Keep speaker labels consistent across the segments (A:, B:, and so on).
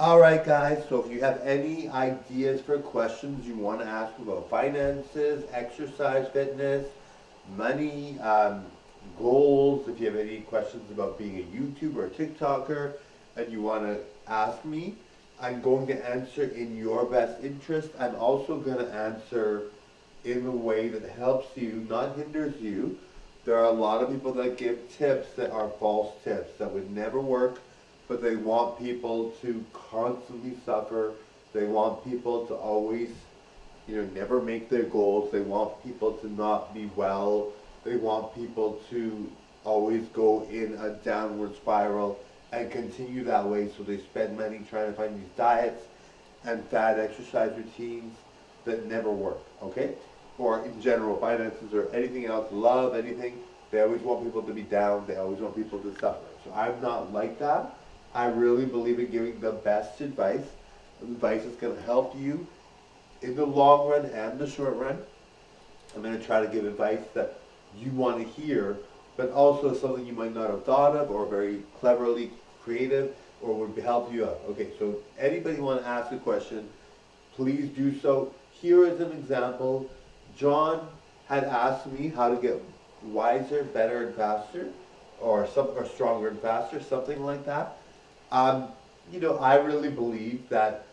A: Alright guys, so if you have any ideas for questions you want to ask about finances, exercise, fitness, money, goals, if you have any questions about being a YouTuber or TikToker and you want to ask me, I'm going to answer in your best interest. I'm also going to answer in a way that helps you, not hinders you. There are a lot of people that give tips that are false tips that would never work, but they want people to constantly suffer. They want people to always, never make their goals. They want people to not be well. They want people to always go in a downward spiral and continue that way. So they spend money trying to find these diets and fad exercise routines that never work, okay? Or in general, finances or anything else, love, anything. They always want people to be down. They always want people to suffer. So I'm not like that. I really believe in giving the best advice that's going to help you in the long run and the short run. I'm going to try to give advice that you want to hear, but also something you might not have thought of or very cleverly creative or would help you out. Okay, so anybody want to ask a question, please do so. Here is an example. John had asked me how to get wiser, better, and faster, or stronger and faster, something like that. I really believe that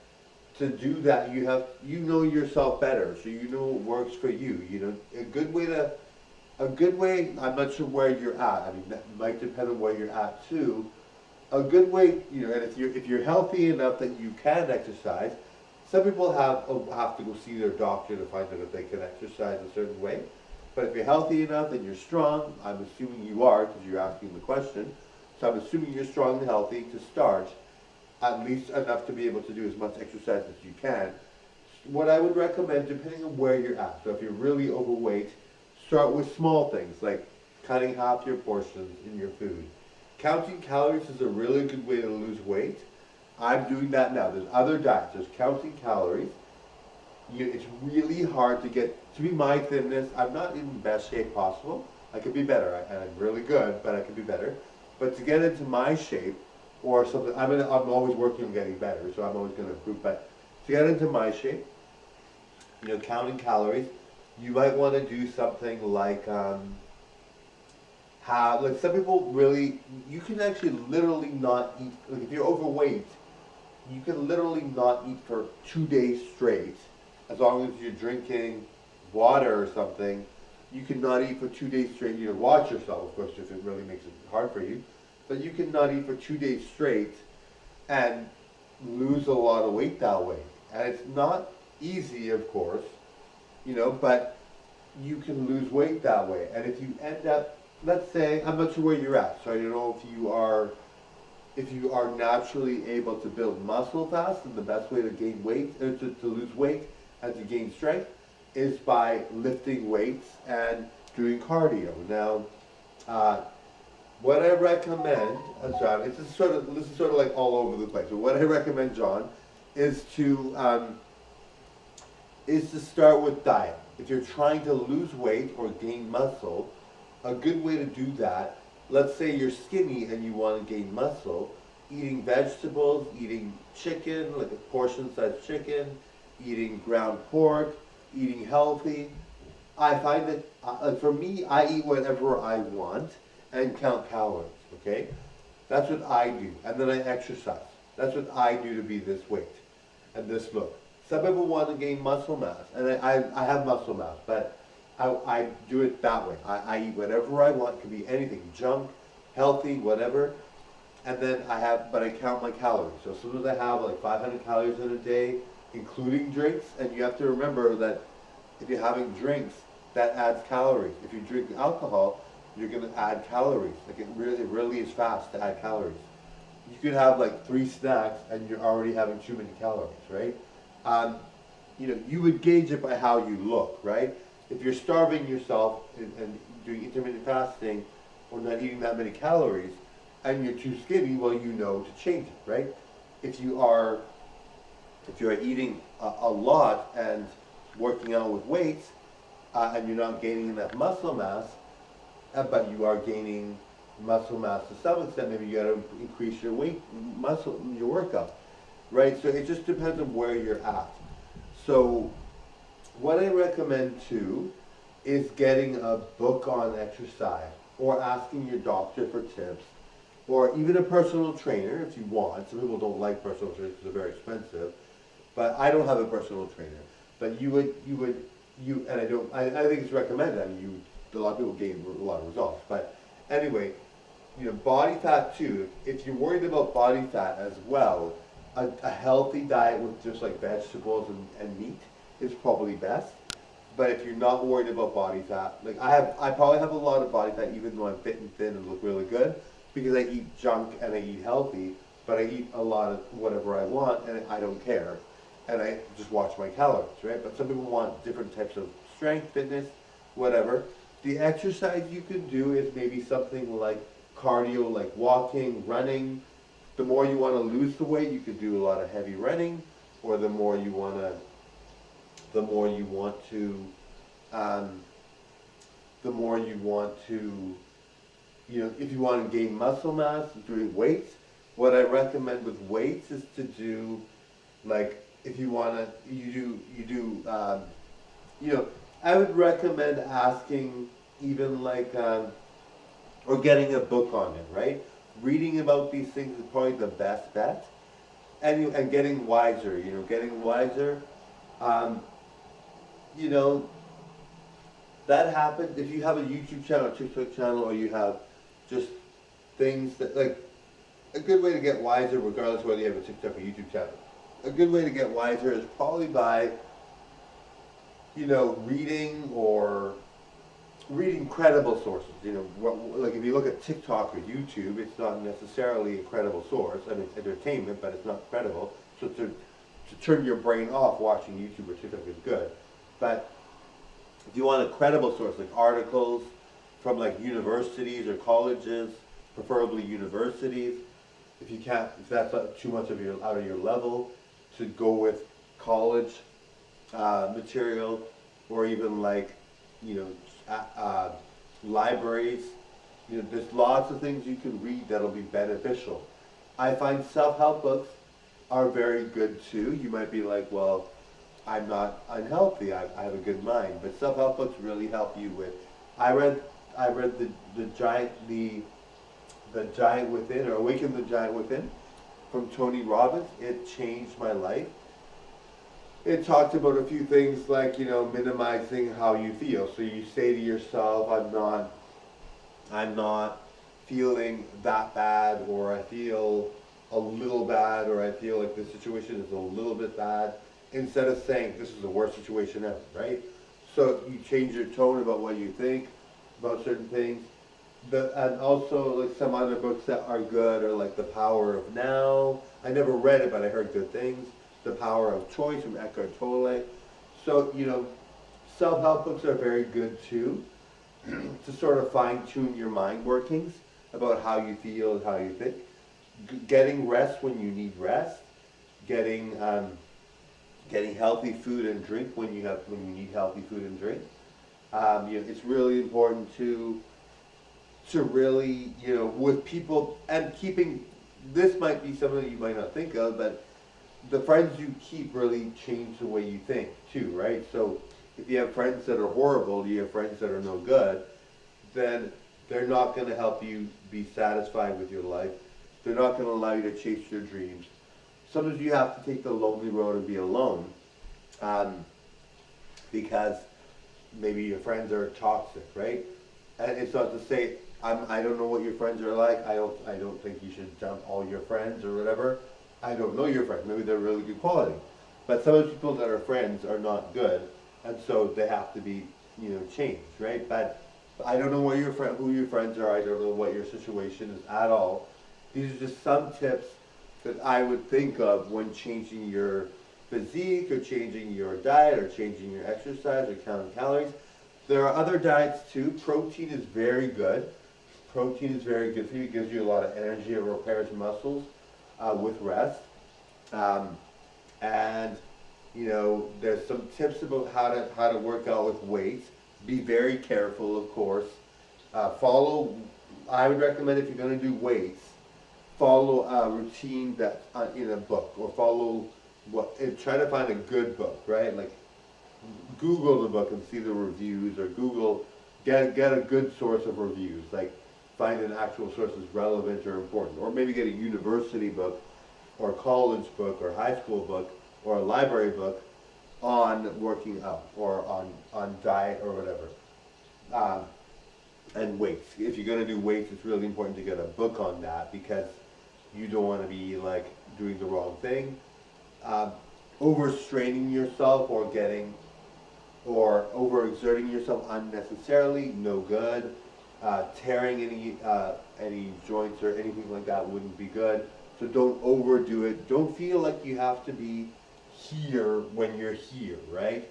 A: to do that, you know yourself better, so you know what works for you. A good way. I'm not sure where you're at. I mean, that might depend on where you're at too. A good way, and if you're healthy enough that you can exercise, some people have to go see their doctor to find out if they can exercise a certain way. But if you're healthy enough and you're strong, I'm assuming you are because you're asking the question. So I'm assuming you're strong and healthy to start, at least enough to be able to do as much exercise as you can. What I would recommend, depending on where you're at, so if you're really overweight, start with small things like cutting half your portions in your food. Counting calories is a really good way to lose weight. I'm doing that now. There's other diets. There's counting calories. It's really hard to get to be my thinness. I'm not in the best shape possible. I could be better, and I'm really good, but I could be better. But to get into my shape, or something, I'm always working on getting better, so I'm always going to improve. But to get into my shape, counting calories, you might want to do something like like some people really, you can actually literally not eat. Like if you're overweight, you can literally not eat for 2 days straight, as long as you're drinking water or something. You cannot eat for 2 days straight. Watch yourself, of course, if it really makes it hard for you. But you cannot eat for 2 days straight and lose a lot of weight that way. And it's not easy, of course, but you can lose weight that way. And if you end up, let's say, I'm not sure where you're at, so I don't know if you are naturally able to build muscle fast, and the best way to gain weight, or to lose weight and to gain strength, is by lifting weights and doing cardio. Now, what I recommend, John, this is sort of like all over the place. But what I recommend, John, is to start with diet. If you're trying to lose weight or gain muscle, a good way to do that. Let's say you're skinny and you want to gain muscle. Eating vegetables, eating chicken, like a portion-sized chicken, eating ground pork, eating healthy. I find that for me, I eat whatever I want and count calories, okay? That's what I do. And then I exercise. That's what I do to be this weight and this look. Some people want to gain muscle mass, and I have muscle mass, but I do it that way. I eat whatever I want. It could be anything, junk, healthy, whatever. And then but I count my calories. So as soon as I have like 500 calories in a day, including drinks, and you have to remember that if you're having drinks, that adds calories. If you drink alcohol, you're going to add calories. Like it really is fast to add calories. You could have like 3 snacks and you're already having too many calories, right? You would gauge it by how you look, right? If you're starving yourself and doing intermittent fasting or not eating that many calories and you're too skinny, well, you know to change it, right? If you are eating a lot and working out with weights and you're not gaining enough muscle mass, but you are gaining muscle mass to some extent, maybe you got to increase your weight, your workout. right? So it just depends on where you're at. So what I recommend too is getting a book on exercise or asking your doctor for tips or even a personal trainer if you want. Some people don't like personal trainers because they're very expensive, but I don't have a personal trainer. But and I think it's recommended. I mean, a lot of people gain a lot of results. But anyway, body fat too. If you're worried about body fat as well, a healthy diet with just like vegetables and meat is probably best. But if you're not worried about body fat, like I probably have a lot of body fat even though I'm fit and thin and look really good because I eat junk and I eat healthy, but I eat a lot of whatever I want and I don't care. And I just watch my calories, right? But some people want different types of strength, fitness, whatever. The exercise you can do is maybe something like cardio, like walking, running. The more you want to lose the weight, you could do a lot of heavy running, or the more you want to, the more you want to, the more you want to, if you want to gain muscle mass, doing weights. What I recommend with weights is to do, like, if you want to, I would recommend asking even like, or getting a book on it, right? Reading about these things is probably the best bet. And getting wiser, getting wiser. Um, you know, that happens if you have a YouTube channel, TikTok channel, or you have just things that, like, a good way to get wiser, regardless of whether you have a TikTok or YouTube channel. A good way to get wiser is probably by, reading credible sources. Like if you look at TikTok or YouTube, it's not necessarily a credible source. I mean, it's entertainment, but it's not credible. So to turn your brain off watching YouTube or TikTok is good. But if you want a credible source, like articles from like universities or colleges, preferably universities, if that's not too much out of your level, to go with college material, or even like, libraries. There's lots of things you can read that'll be beneficial. I find self-help books are very good too. You might be like, well, I'm not unhealthy. I have a good mind, but self-help books really help you with. I read the Giant Within, or Awaken the Giant Within, from Tony Robbins. It changed my life. It talked about a few things like, minimizing how you feel. So you say to yourself, I'm not feeling that bad, or I feel a little bad, or I feel like this situation is a little bit bad, instead of saying this is the worst situation ever, right? So you change your tone about what you think about certain things. And also, like, some other books that are good are like The Power of Now. I never read it, but I heard good things. The Power of Choice from Eckhart Tolle. So, self-help books are very good too, to sort of fine-tune your mind workings about how you feel and how you think. Getting rest when you need rest. Getting healthy food and drink when you need healthy food and drink. It's really important to really, with people, and keeping, this might be something that you might not think of, but the friends you keep really change the way you think too, right? So if you have friends that are horrible, you have friends that are no good, then they're not going to help you be satisfied with your life. They're not going to allow you to chase your dreams. Sometimes you have to take the lonely road and be alone, because maybe your friends are toxic, right? And it's not to say, I don't know what your friends are like. I don't think you should dump all your friends or whatever. I don't know your friends. Maybe they're really good quality. But some of the people that are friends are not good, and so they have to be, changed, right? But I don't know who your friends are. I don't know what your situation is at all. These are just some tips that I would think of when changing your physique, or changing your diet, or changing your exercise, or counting calories. There are other diets too. Protein is very good. Protein is very good for you. It gives you a lot of energy. It repairs muscles with rest. And there's some tips about how to work out with weights. Be very careful, of course. I would recommend, if you're going to do weights, follow a routine that's in a book, or follow and try to find a good book, right? Like Google the book and see the reviews, or get a good source of reviews. Like find an actual source that's relevant or important, or maybe get a university book, or college book, or high school book, or a library book on working out, or on diet, or whatever. Um, and weights. If you're going to do weights, it's really important to get a book on that, because you don't want to be like doing the wrong thing, overstraining yourself, or overexerting yourself unnecessarily. No good. Tearing any joints or anything like that wouldn't be good. So don't overdo it. Don't feel like you have to be here when you're here, right?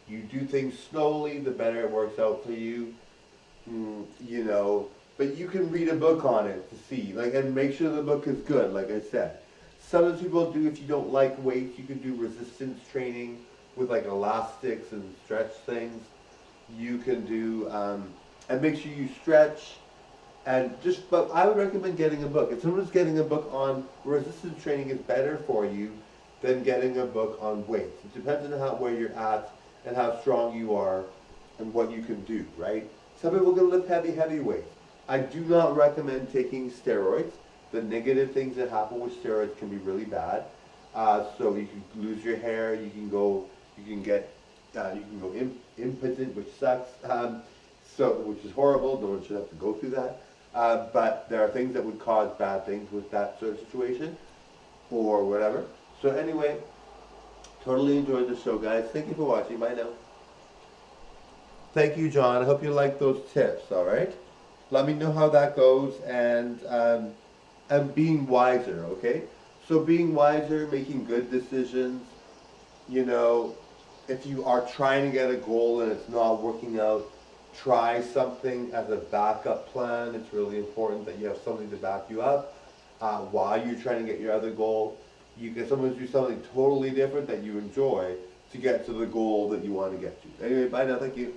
A: You do things slowly, the better it works out for you. You know, but you can read a book on it to see, like, and make sure the book is good, like I said. Some of the people do, if you don't like weights, you can do resistance training with like elastics and stretch things. You can do, and make sure you stretch, but I would recommend getting a book. If someone's getting a book on resistance training is better for you than getting a book on weights. It depends on where you're at and how strong you are and what you can do, right? Some people can lift heavy weights. I do not recommend taking steroids. The negative things that happen with steroids can be really bad. So you can lose your hair. You can go impotent, which sucks. Which is horrible. No one should have to go through that. But there are things that would cause bad things with that sort of situation, or whatever. So anyway, totally enjoyed the show, guys. Thank you for watching. Bye now. Thank you, John. I hope you like those tips, all right? Let me know how that goes, and being wiser, okay? So being wiser, making good decisions, you know, if you are trying to get a goal and it's not working out, try something as a backup plan. It's really important that you have something to back you up while you're trying to get your other goal. You can sometimes do something totally different that you enjoy to get to the goal that you want to get to. Anyway, bye now. Thank you.